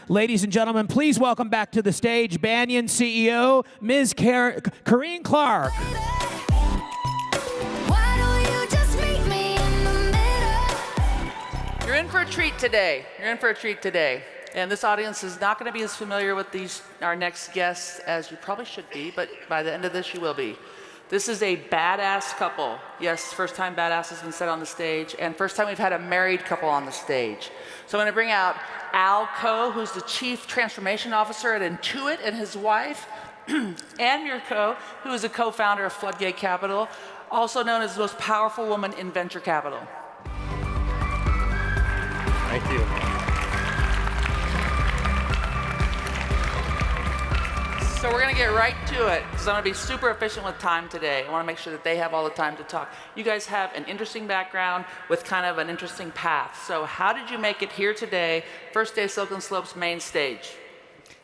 Ladies and gentlemen, please welcome back to the stage Banyan CEO, Ms. Corrine Clark. You're in for a treat today. You're in for a treat today. And this audience is not going to be as familiar with our next guests as you probably should be, but by the end of this, you will be. This is a badass couple. Yes, first time badass has been said on the stage, and first time we've had a married couple on the stage. So I'm going to bring out Al Coe, who's the Chief Transformation Officer at Intuit, and his wife, and Miura Coe, who is a co-founder of Floodgate Capital, also known as the most powerful woman in venture capital. Thank you. So we're going to get right to it, because I'm going to be super efficient with time today. I want to make sure that they have all the time to talk. You guys have an interesting background with kind of an interesting path. So how did you make it here today, first day Silicon Slopes main stage?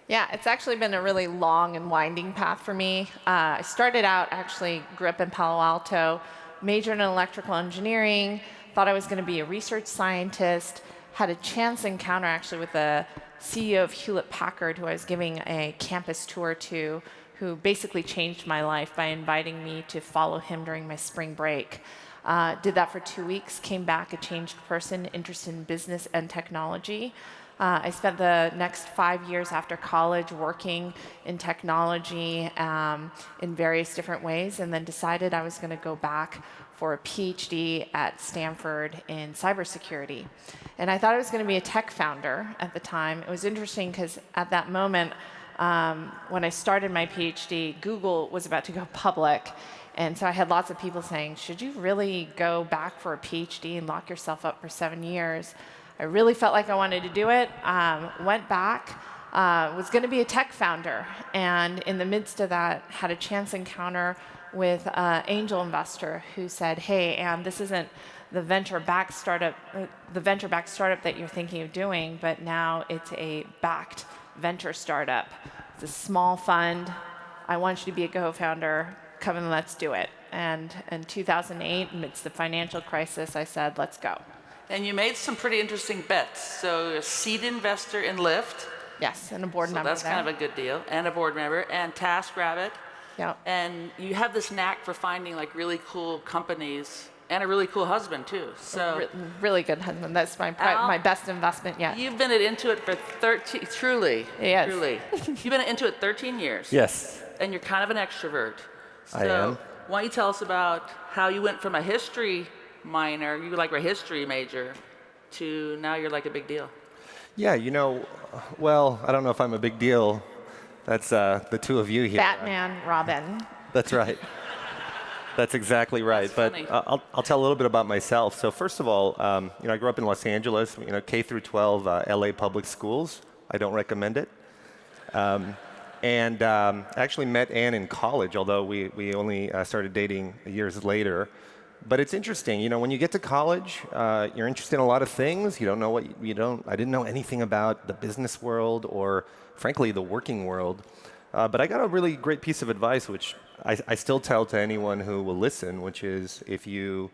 Yeah, it's actually been a really long and winding path for me. I started out, actually grew up in Palo Alto, majored in electrical engineering, thought I was going to be a research scientist, had a chance encounter actually with the CEO of Hewlett-Packard, who I was giving a campus tour to, who basically changed my life by inviting me to follow him during my spring break. Did that for 2 weeks, came back a changed person, interested in business and technology. I spent the next 5 years after college working in technology in various different ways, and then decided I was going to go back for a PhD at Stanford in cybersecurity. And I thought I was going to be a tech founder at the time. It was interesting because at that moment, when I started my PhD, Google was about to go public. And so I had lots of people saying, should you really go back for a PhD and lock yourself up for 7 years? I really felt like I wanted to do it. Went back, was going to be a tech founder. And in the midst of that, had a chance encounter with an angel investor who said, hey, Anne, this isn't the venture-backed startup that you're thinking of doing, but now it's a backed venture startup. It's a small fund. I want you to be a co-founder. Come and let's do it. And in 2008, amidst the financial crisis, I said, let's go. And you made some pretty interesting bets. So a seed investor in Lyft. Yes, and a board member. That's kind of a good deal. And a board member. And TaskRabbit. Yeah. And you have this knack for finding like really cool companies and a really cool husband too. So really good husband. That's my best investment yet. You've been at Intuit for 13. Truly. Yes. Truly. You've been at Intuit 13 years. Yes. And you're kind of an extrovert. So I am. Why don't you tell us about how you went from a history minor, you were like a history major, to now you're like a big deal? Yeah, well, I don't know if I'm a big deal. That's the two of you here. Batman, Robin. That's right. That's exactly right. That's but I'll tell a little bit about myself. So first of all, I grew up in Los Angeles. K through 12, LA public schools. I don't recommend it. And I actually met Anne in college, although we only started dating years later. But it's interesting, when you get to college, you're interested in a lot of things. You don't know I didn't know anything about the business world or, frankly, the working world. But I got a really great piece of advice, which I still tell to anyone who will listen, which is if you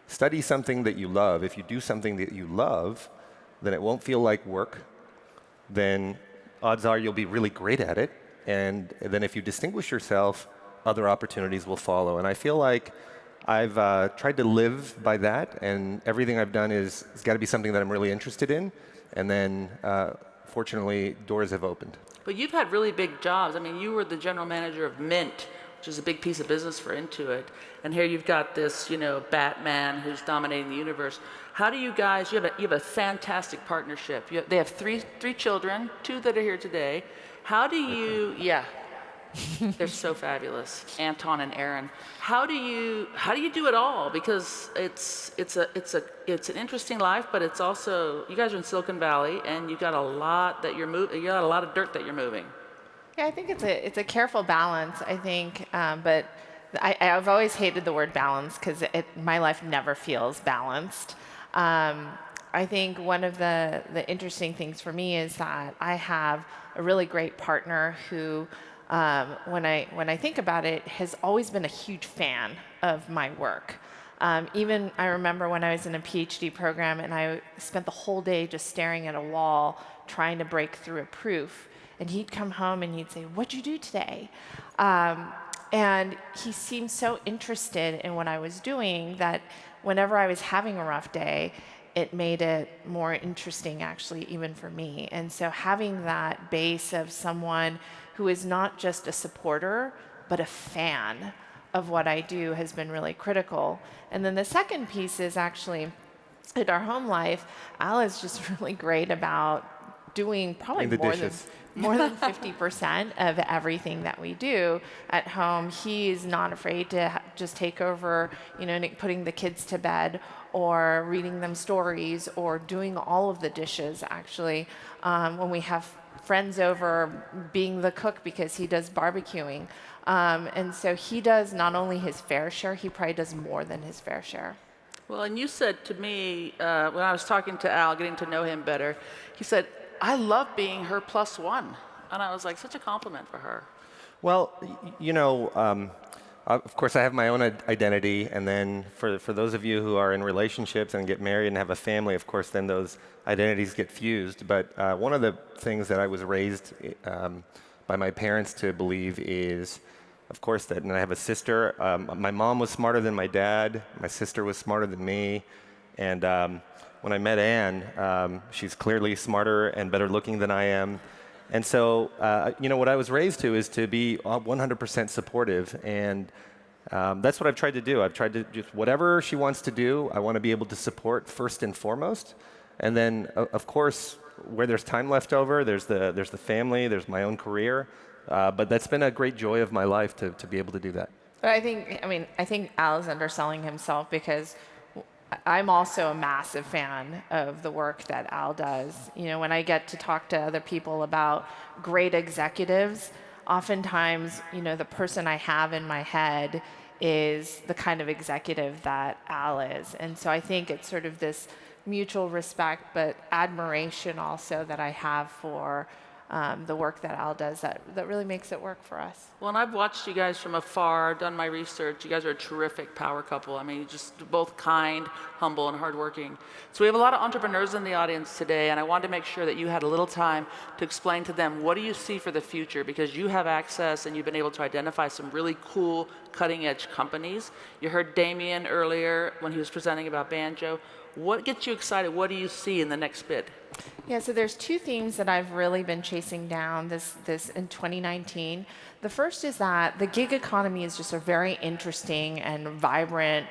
study something that you love, if you do something that you love, then it won't feel like work. Then odds are you'll be really great at it. And then if you distinguish yourself, other opportunities will follow. And I feel like I've tried to live by that, and everything I've done it's got to be something that I'm really interested in. And then, fortunately, doors have opened. But you've had really big jobs. I mean, you were the general manager of Mint, which is a big piece of business for Intuit. And here you've got this, Batman who's dominating the universe. How do you guys? You have a fantastic partnership. They have three children, 2 that are here today. How do you? Yeah. They're so fabulous, Anton and Aaron. How do you do it all? Because it's an interesting life, but it's also, you guys are in Silicon Valley, and you got a lot that you got a lot of dirt that you're moving. Yeah, I think it's a careful balance. I think, but I've always hated the word balance because my life never feels balanced. I think one of the interesting things for me is that I have a really great partner who, when I think about it, has always been a huge fan of my work. Even I remember when I was in a PhD program and I spent the whole day just staring at a wall trying to break through a proof. And he'd come home and he'd say, "What'd you do today?" And he seemed so interested in what I was doing that whenever I was having a rough day, it made it more interesting, actually, even for me. And so having that base of someone who is not just a supporter, but a fan of what I do has been really critical. And then the second piece is actually, in our home life, Al is just really great about doing probably more than 50% of everything that we do at home. He's not afraid to just take over, putting the kids to bed or reading them stories or doing all of the dishes, actually. When we have friends over, being the cook because he does barbecuing. And so he does not only his fair share, he probably does more than his fair share. Well, and you said to me, when I was talking to Al, getting to know him better, he said, "I love being her plus one." And I was like, such a compliment for her. Well, of course, I have my own identity, and then for those of you who are in relationships and get married and have a family, of course, then those identities get fused. But one of the things that I was raised by my parents to believe is, of course, that, and I have a sister. My mom was smarter than my dad. My sister was smarter than me. And when I met Anne, she's clearly smarter and better looking than I am. And so, what I was raised to is to be 100% supportive. And that's what I've tried to do. I've tried to just, whatever she wants to do, I want to be able to support first and foremost. And then, of course, where there's time left over, there's the family, there's my own career. But that's been a great joy of my life to be able to do that. But I think Al is underselling himself because I'm also a massive fan of the work that Al does. When I get to talk to other people about great executives, oftentimes, the person I have in my head is the kind of executive that Al is. And so I think it's sort of this mutual respect, but admiration also that I have for the work that Al does that really makes it work for us. Well, and I've watched you guys from afar, done my research. You guys are a terrific power couple. I mean, you're just both kind, humble, and hardworking. So we have a lot of entrepreneurs in the audience today, and I wanted to make sure that you had a little time to explain to them, what do you see for the future? Because you have access and you've been able to identify some really cool, cutting-edge companies. You heard Damien earlier when he was presenting about Banjo. What gets you excited? What do you see in the next bid? Yeah, so there's two themes that I've really been chasing down this in 2019. The first is that the gig economy is just a very interesting and vibrant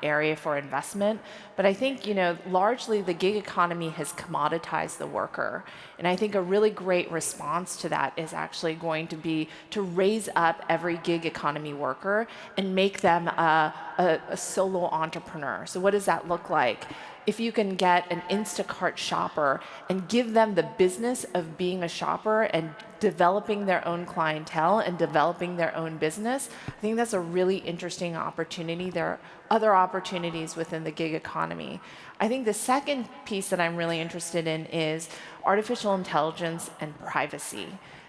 area for investment. But I think, largely the gig economy has commoditized the worker. And I think a really great response to that is actually going to be to raise up every gig economy worker and make them a solo entrepreneur. So what does that look like? If you can get an Instacart shopper and give them the business of being a shopper and developing their own clientele and developing their own business, I think that's a really interesting opportunity. There are other opportunities within the gig economy. I think the second piece that I'm really interested in is artificial intelligence and privacy.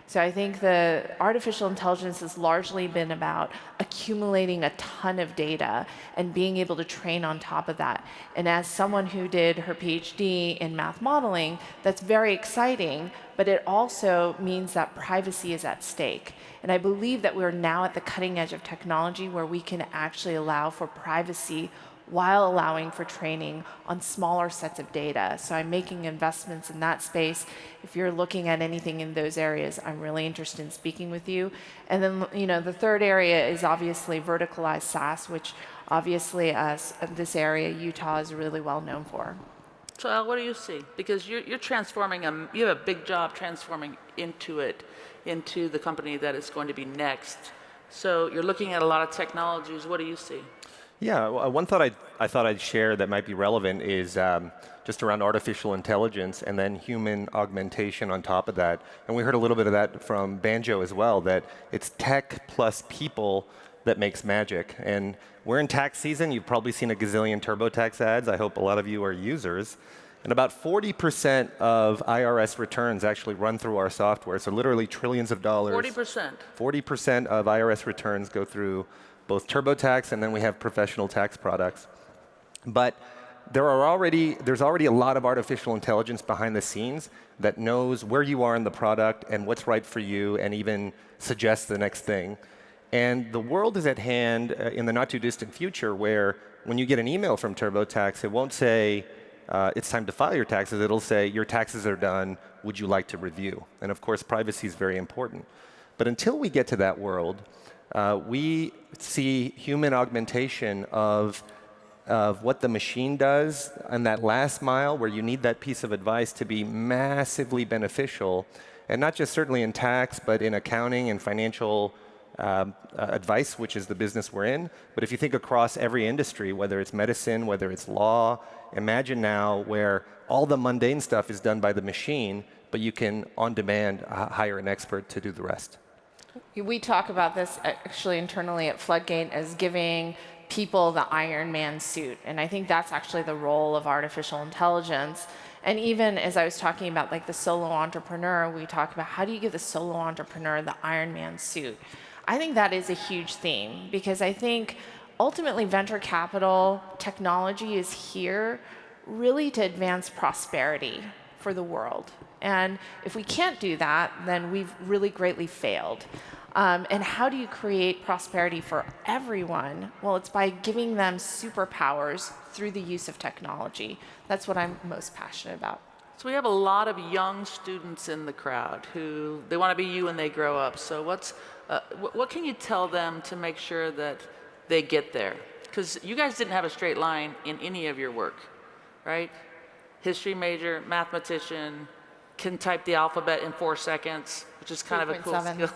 So I think the artificial intelligence has largely been about accumulating a ton of data and being able to train on top of that. And as someone who did her PhD in math modeling, that's very exciting, but it also means that privacy is at stake. And I believe that we're now at the cutting edge of technology where we can actually allow for privacy while allowing for training on smaller sets of data. So I'm making investments in that space. If you're looking at anything in those areas, I'm really interested in speaking with you. And then, the third area is obviously verticalized SaaS, which obviously this area, Utah is really well known for. So Al, what do you see? Because you're transforming, you have a big job transforming Intuit into the company that is going to be next. So you're looking at a lot of technologies. What do you see? Yeah, one thought I thought I'd share that might be relevant is just around artificial intelligence and then human augmentation on top of that. And we heard a little bit of that from Banjo as well, that it's tech plus people that makes magic. And we're in tax season. You've probably seen a gazillion TurboTax ads. I hope a lot of you are users. And about 40% of IRS returns actually run through our software. So literally trillions of dollars. 40%? 40% of IRS returns go through both TurboTax, and then we have professional tax products. But there's already a lot of artificial intelligence behind the scenes that knows where you are in the product and what's right for you and even suggests the next thing. And the world is at hand in the not too distant future where when you get an email from TurboTax, it won't say, it's time to file your taxes. It'll say, your taxes are done. Would you like to review? And of course, privacy is very important. But until we get to that world, we see human augmentation of what the machine does on that last mile where you need that piece of advice to be massively beneficial, and not just certainly in tax, but in accounting and financial advice, which is the business we're in. But if you think across every industry, whether it's medicine, whether it's law, imagine now where all the mundane stuff is done by the machine, but you can, on demand, hire an expert to do the rest. We talk about this actually internally at Floodgate as giving people the Iron Man suit. And I think that's actually the role of artificial intelligence. And even as I was talking about like the solo entrepreneur, we talk about how do you give the solo entrepreneur the Iron Man suit? I think that is a huge theme because I think ultimately venture capital technology is here really to advance prosperity for the world. And if we can't do that, then we've really greatly failed. And how do you create prosperity for everyone? Well, it's by giving them superpowers through the use of technology. That's what I'm most passionate about. So we have a lot of young students in the crowd who they want to be you when they grow up. So what can you tell them to make sure that they get there? Because you guys didn't have a straight line in any of your work, right? History major, mathematician, can type the alphabet in 4 seconds, which is kind of a cool skill.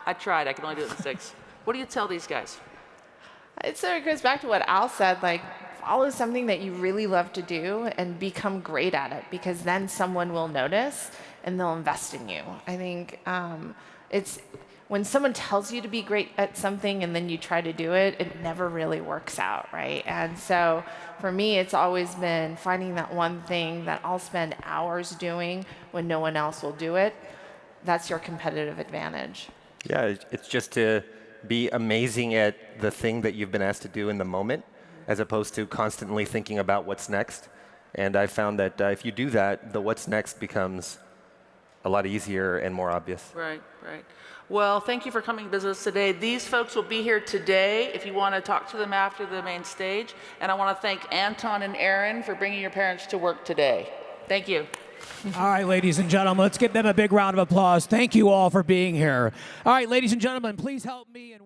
I tried. I can only do it in 6. What do you tell these guys? It sort of goes back to what Al said, like follow something that you really love to do and become great at it because then someone will notice and they'll invest in you. I think it's when someone tells you to be great at something and then you try to do it, it never really works out, right? And so for me, it's always been finding that one thing that I'll spend hours doing when no one else will do it. That's your competitive advantage. Yeah, it's just to be amazing at the thing that you've been asked to do in the moment, as opposed to constantly thinking about what's next. And I found that if you do that, the what's next becomes a lot easier and more obvious. Right, right. Well, thank you for coming to business today. These folks will be here today if you want to talk to them after the main stage. And I want to thank Anton and Aaron for bringing your parents to work today. Thank you. All right, ladies and gentlemen, let's give them a big round of applause. Thank you all for being here. All right, ladies and gentlemen, please help me and